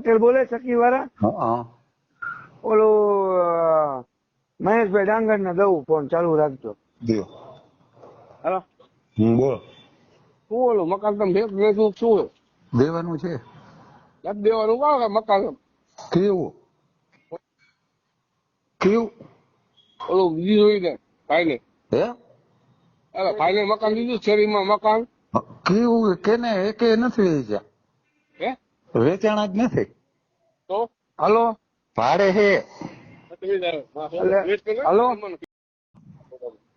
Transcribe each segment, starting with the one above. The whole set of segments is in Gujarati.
પટેલ બોલે ચકી વાળા? હા ઓલું મહેશભાઈ ડાંગર ને દઉં ફોન ચાલુ રાખજો. દો. હાલો બોલો. શું ઓલું મકાન તમે ભેગું શું દેવાનું છે. નથી દેવાનું કાં મકાન કેવું કેવું ઓલું દીધું ને ભાઈ ને હે અરે ભાઈ ને મકાન દીધું શેરીમાં મકાન કેવું કેને એકે નથી વેચ્યા. હે વેચાણા જ નથી. તો હાલો ભાડે હે. હાલો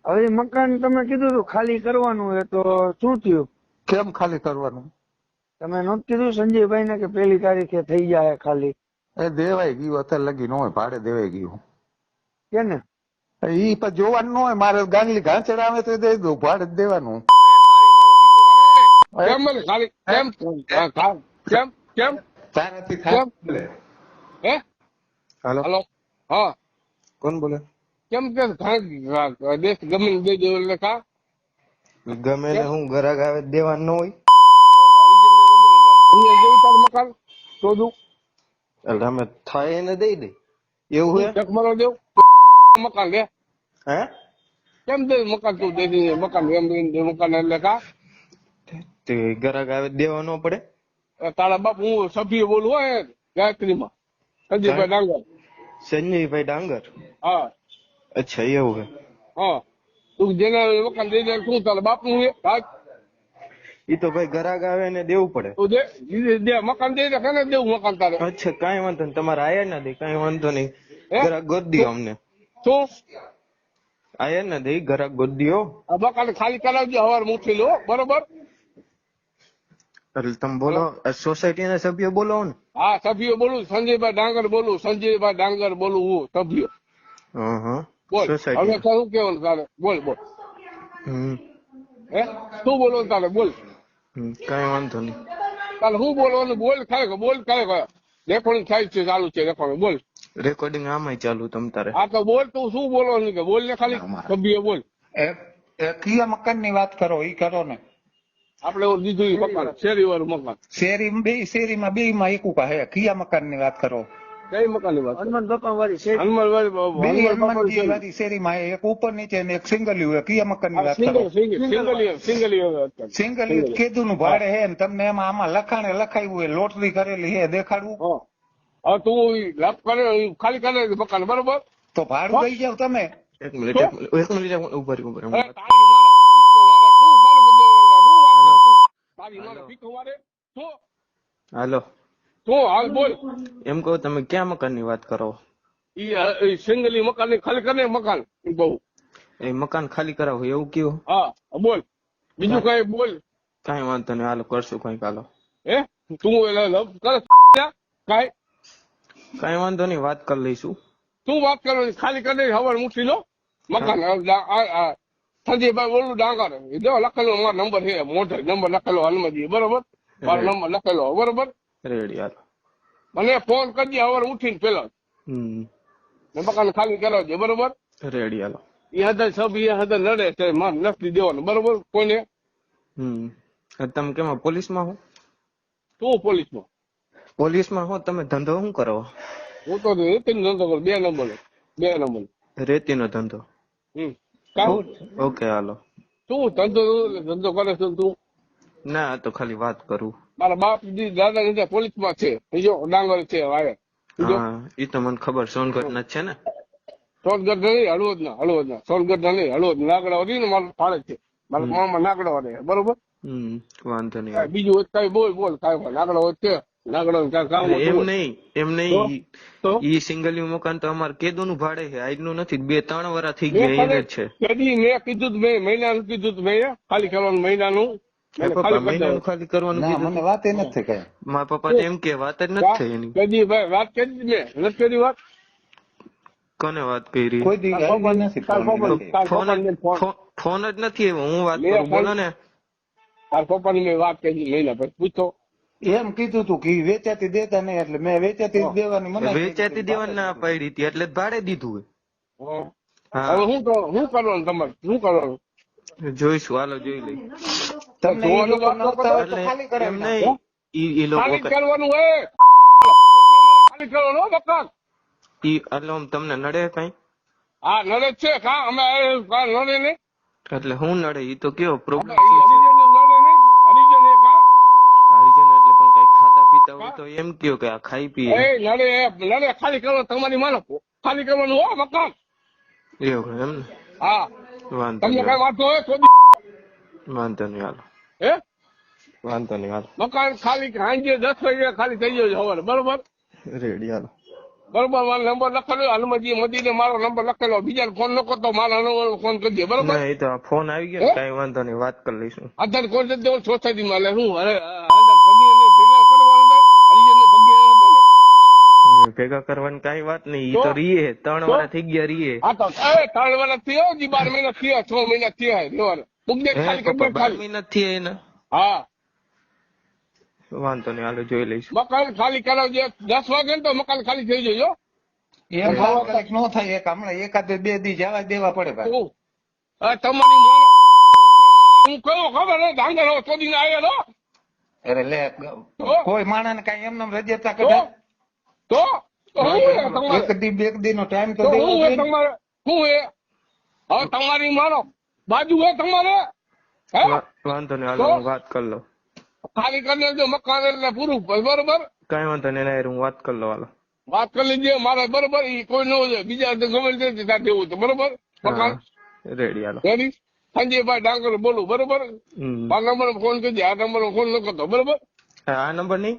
હવે મકાન તમે કીધું હતું ખાલી કરવાનું હોય તો શું થયું? કેમ ખાલી કરવાનું? તમે નહોતું કીધું સંજયભાઈ ને કે 1 તારીખે થઈ જાય ખાલી? એ દેવાઈ ગયું અત્યારે લગી ન હોય, ભાડે દેવાઈ ગયું. કેને ઈ પણ જોવાનું ન હોય. મારે ગાંગલી ઘાંચડ આવે તો દઈ દઉં, ભાડે જ દેવાનું. કેમ મને ખાલી કેમ કેમ કેમ તારાથી કેમ? થાય. હે હાલો હાલો હા કોણ બોલે? કેમ કે દેશ ગમે દઈ દો એટલે કા ગમે ને હું ઘરાક આવે દેવાનું ન હોય. જેવું તારું મકાન શોધું એટલે અમે થાય એને દઈ દે એવું હે. ચક મારો દેવ મકાન લે હે કેમ દે મકાન તું દે દે મકાન એમ દે મકાન એટલે કા તે ઘરાક આવે દેવા ન પડે. તારા બાપ હું સભ્ય બોલું હોય ગાયત્રીમાં સંજયભાઈ ડાંગર. સંજયભાઈ ડાંગર. હા અચ્છા એવું હે. હા તું જેને મકાન દઈ દે શું તારા બાપ નું ઈ તો ભાઈ ઘરાક આવે ને દેવું પડે. તું દે મકાન દઈ દે કેને દેવું મકાન તારે? અચ્છા કઈ વાંધો નહીં, તમારે આયા ના દે કઈ વાંધો નહીં. હે? ઘરાક ગોત દિયો અમને. શું આયા ના દે ઘરાક ગોત દિયો. આ મકાન ખાલી કરાવજો હવાર મૂકી લો બરોબર. એટલે તમે બોલો સોસાયટી ના સભ્ય બોલો ને. હા સભ્યો બોલું સંજયભાઈ ડાંગર બોલું સંજયભાઈ ડાંગર બોલું હું સભ્ય હા બોલ. હવે સોસાયટી. શું કેવાનું તારે બોલ બોલ. હે શું બોલવાનું તારે બોલ. કઈ વાંધો નહીં. તારે શું બોલવાનું બોલ ખરે બોલ ખરે રેકોર્ડિંગ થાય છે ચાલુ છે રેકોર્ડિંગ બોલ. રેકોર્ડિંગ આમાંય ચાલુ તમ તારે. હા તો બોલ તું શું બોલવાનું કે બોલ ને ખાલી સભ્ય બોલ. કયા મકાન ની વાત કરો ઈ કરો ને. આપડે ઓલું દીધું ઈ મકાન શેરી વાળું મકાન શેરીમાં બે માં એક ઉભા હે. કયા મકાન ની વાત કરો? કઈ મકાન ની વાત? હનુમાન બાપા વાળી હનુમાન બે હનુમાનજી વાળી શેરીમાં હે. એક ઉપર નીચે ને એક સિંગલ હોય. કયા મકાન ની વાત કરો? સિંગલ કીધું નું ભાડે હે ને તમને એમાં આમાં લખાણે લખાયું હોય લોટરી કરેલી હે દેખાડવું? હવે તું લાભ કરે ખાલી કરે મકાન બરોબર તો ભાડું દઈ જાવ તમે. એક મિનિટ ઉભા રહ્યો. હાલો હાલ બોલ. એમ કહો તમે ક્યાં મકાન ની વાત કરો? ઈ સિંગલી મકાન ની ખાલી કરે મકાન બહુ એ મકાન ખાલી કરાવો એવું કયો? હા બોલ બીજું કઈ બોલ. કઈ વાંધો નહીં હાલો કરશું કઈક. હાલો હે તું કઈ કઈ વાંધો નહીં વાત કરી લઈશું. શું વાત કરવાની ખાલી કરી હવાર મૂકી લો મકાન. સંજયભાઈ બોલું ડાંગર જો લખેલો મારો નંબર છે મોટો નંબર લખેલો હનુમાનજી બરોબર. મારો નંબર લખેલો બરોબર. રેડી હાલો મને ફોન કરજે હવાર ઉઠીને પેલા મકાન ખાલી કરાવજે બરોબર. રેડી હાલો. એ હદર સબ એ હદર લડે છે મારે નથી દેવાનું બરોબર કોઈને. તમે કેમાં પોલીસમાં હો? શું પોલીસમાં? પોલીસમાં હો તમે ધંધો શું કરો? હું તો રેતી નો ધંધો કરું 2 નંબર. રેતી નો ધંધો? ઓકે હાલો. શું ધંધો કરે છે તું? ના તો ખાલી વાત કરું. મારા બાપ દાદા પોલીસ માં છે બીજો ડાંગર છે વાય. હા એ તો મને ખબર સોનગઢ ના છે ને. સોનગઢ નહીં હળવદ ના સોનગઢ ના નહીં હળવદ નાગડા વળી ને મારું ફાળે છે મારા મામા નાગડા વાળે બરોબર. વાંધો નહીં. બીજું કઈ બોલ કઈ નાગડા હોય છે નાગડા એમ નહીં ઈ સિંગલ મકાન તો અમારે કેદું નું ભાડે છે આજનું નથી 2-3 વર્ષ થઈ ગયા એને જ છે. મેં કીધું મેં મહિનાનું કીધું મેં ખાલી કરવાનું મહિનાનું ખાલી કરવાનું મને વાત એ નથી કઈ. મારા પપ્પા એમ કે વાત જ નથી થઈ એની. કદી ભાઈ વાત કરી મેં નથી કરી વાત. કોને વાત કરી? કોઈ દી નથી ફોન જ નથી આવ્યો. હું વાત કરું બોલો ને. તાર પપ્પા ની મેં વાત કરી મહિના પછી પૂછો. એમ કીધું તું કે વેચાતી દેતા નહીં એટલે મેં વેચાતી દેવાની મને વેચાતી દેવાની ના પાડી હતી એટલે ભાડે દીધું હોય. હવે શું કરવાનું તમારે શું કરવાનું? જોઈશું હાલો જોઈ લઈ. તમને એમ નહીં ઈ લોકો કરવાનું હોય ખાલી કરો મકાન. ઈ એટલે આમ તમને નડે કઈ? હા નડે જ છે કા અમે નડે નહીં. એટલે હું નડે ઈ તો કયો પ્રોબ્લેમ આપણે શું છે? હરિજન નડે નહીં. હરિજન એ કા હરિજન એટલે પણ કઈ ખાતા પીતા હોય તો એમ કયો કે આ ખાઈ પીએ એ નડે ખાલી કરો તમારી માનો ખાલી કરવાનું હો મકાન. એવું એમ ને? હા વાંધો તમને નહીં કઈ વાંધો હોય તો વાંધો નહીં હાલો. હે વાંધો નહીં હાલો. મકાન ખાલી સાંજે 10 વાગે ખાલી થઈ જાય સવારે બરોબર. રેડી હાલો. બરોબર મારો નંબર લખેલો હનુમાનજી મોદીને મારો નંબર લખેલો બીજાને ફોન ન કરતો મારા નંબર ફોન કરજે બરોબર. ના એ તો ફોન આવી ગયો ને, કાંઈ વાંધો નહીં વાત કરી લઈશું. આધાર કોડ દે સોસાયટીમાં એટલે શું અરે આધાર ભગીને ભેગા કરવાનું થાય હરિજનને ભગીને હતા ને ભેગા કરવાની કાંઈ વાત નહીં. ઈ તો રીએ 3 વાર થઈ ગયા રીએ. આ તો 3 વર્ષ થયો જી 12 મહિના થયા 6 મહિના થયા રહેવાનું મુકદે ખાલી કરી 12 મહિના થી એના. હા વાંધો નહીં હાલો જોઈ લઈશું. મકાન ખાલી કરાવજે 10 વાગે ને તો મકાન ખાલી થઈ જજો. એમ તાત્કાલિક ન થાય એક હમણાં એકાદ 2 દી જવા દેવા પડે ભાઈ. તમારી માનો હું કયો ખબર હે ડાંગર ચોદીને આવ્યો અરે લે કોઈ માણસ ને કઈ એમને રજેતા તો કદાચ તો હું હે તમારે એક દી બે દી નો ટાઈમ તો તો દેવો હું હે જોઈએ ને. તમારે શું હે હવે તમારી માનો બાજુ હે તમારે હે વાંધો નહીં હાલો હું વાત કરી લઉં. ખાલી કરી લેજો મકાન એટલે પૂરું બરોબર. કાંઈ વાંધો નહીં એના હારે હું વાત કરી લઉં હાલો. વાત કરી લેજે મારે બરોબર ઈ કોઈ ન હોય બીજા ગમે તે ત્યાં દેવું તો બરોબર મકાન રેડી હાલો. રેડી સંજયભાઈ ડાંગર બોલું બરોબર. હમ. આ નંબર ફોન કરજે આ નંબર ફોન ન કરતો બરોબર. આ નંબર નહીં